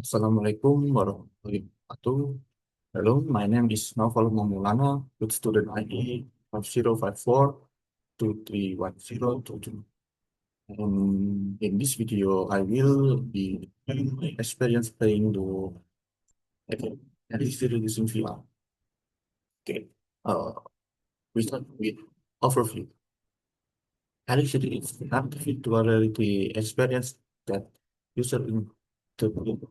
Assalamualaikum warahmatullahi wabarakatuh. Hello, my name is Naufal Maulana with student ID 5054231022. In this video, I will be sharing my experience playing the Elixir using VR. Okay, uh, we start with overview. Elixir is an active virtual reality experience that user interpret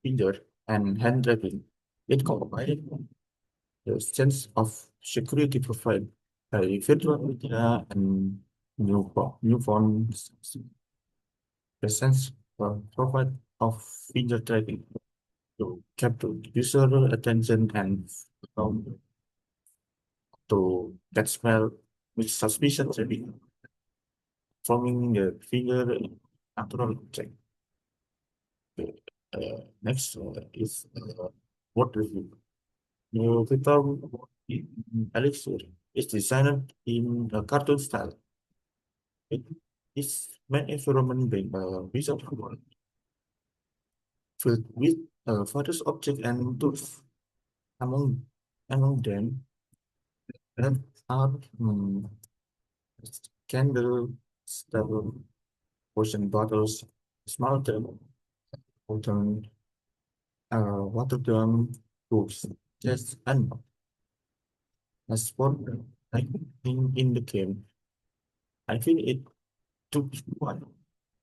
finger and hand tracking. It combines the sense of security provided by virtual media and newfound the sense provide of finger tracking to capture user attention and um, to get smell with suspicion tracking, forming the finger natural check. Next is what review. New paper in Elixir is designed in a cartoon style. It is main environment being a visual world filled with various objects and tools. Among among them there are candle, stable, potion bottles, small table, water, water gun, books, just and as for like in the game, I think it took one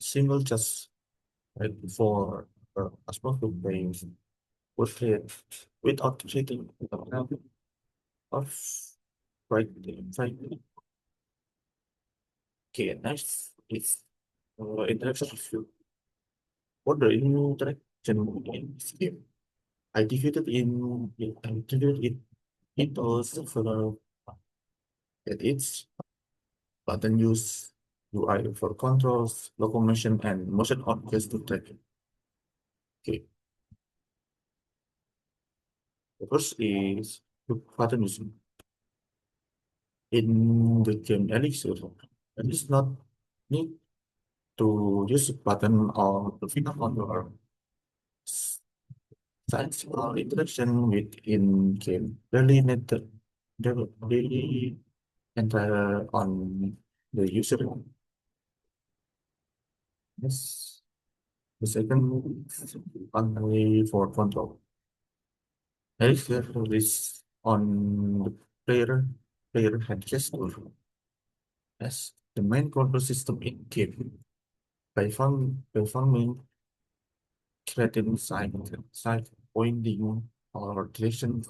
single just like for a small group games was clear without cheating of right right. Okay, next is interaction issue. What the interaction in this game? I divided it into several at its button use UI for controls, locomotion, and motion objects to track. Okay, the first is the button use. In the game Elixir, it is not need to use a button or the finger on your science or interaction with in-game. Really need the really enter on the user. Yes. The second is only for control. Elixir is on the player head gesture as the main control system in game. By farming creating side pointing or direction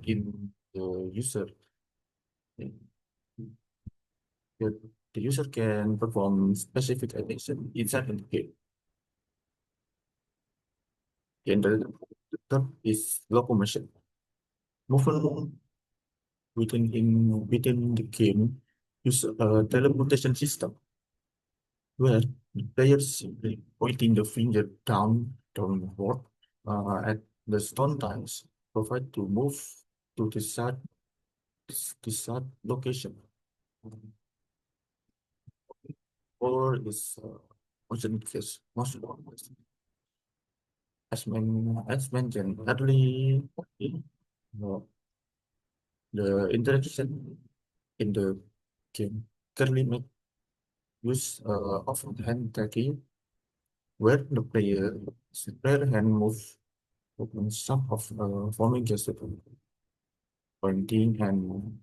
in the user. The, the user can perform specific action inside the game. And the third is locomotion. Movement within the game use a teleportation system where the player simply pointing the finger downward at the stone tiles provide to move to the sad location. Or is motion case motion as mentioned early, uh, the interaction in the game currently make use of hand tracking where the player hand move movement some of forming gesture pointing and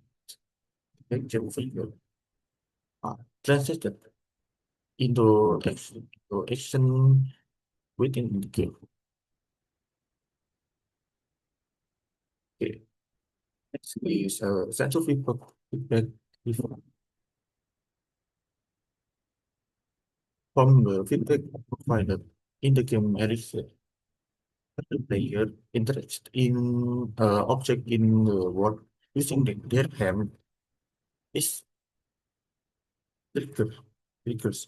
action finger translated into action within the game. Okay. Next is sensor feedback from the feedback provided in the game Elixir. The player interacts in object in the world using their hand is trigger, triggers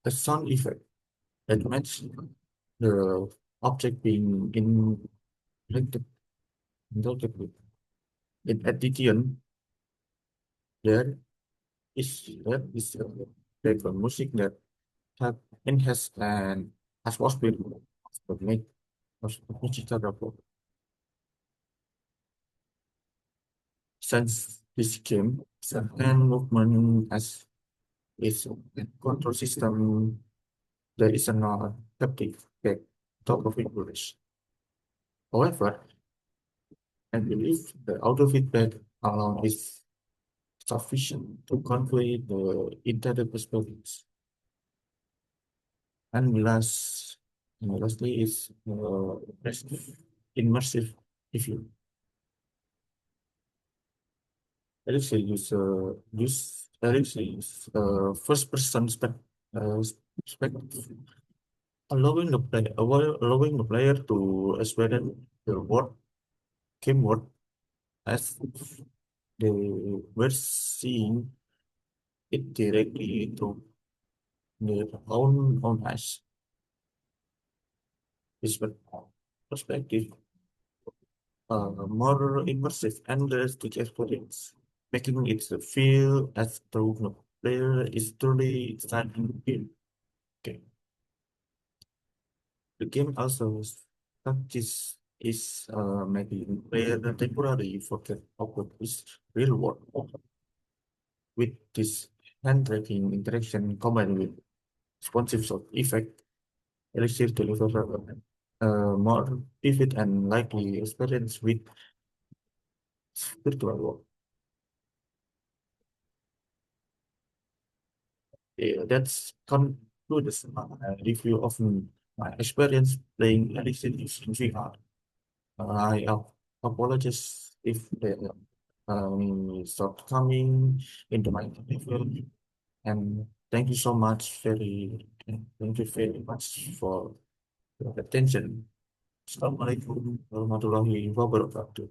a sound effect that matches the object being interacted interacted with. In addition, there there is background music that have enhanced and atmosphere of the make Maksudnya cerita berapa? Since this game, the hand movement as its control system, there is no haptic back top of English. However, I believe the auto feedback alone is sufficient to convey the intended perspectives. And lastly is immersive review. Elixir use first person perspective, allowing the player to experience the game world as if they were seeing it directly through their own eyes. This perspective more immersive and realistic experience, making it feel as though the player is truly inside the game. Okay. The game also practice is making player temporarily forget about his real world with this hand tracking interaction combined with responsive sound effect. Elixir delivers a more vivid and likely experience with virtual world. Yeah, that's concludes my review of my experience playing Elixir in VR. Apologize if the shortcoming into my review, and thank you very much for your attention. Assalamualaikum warahmatullahi wabarakatuh.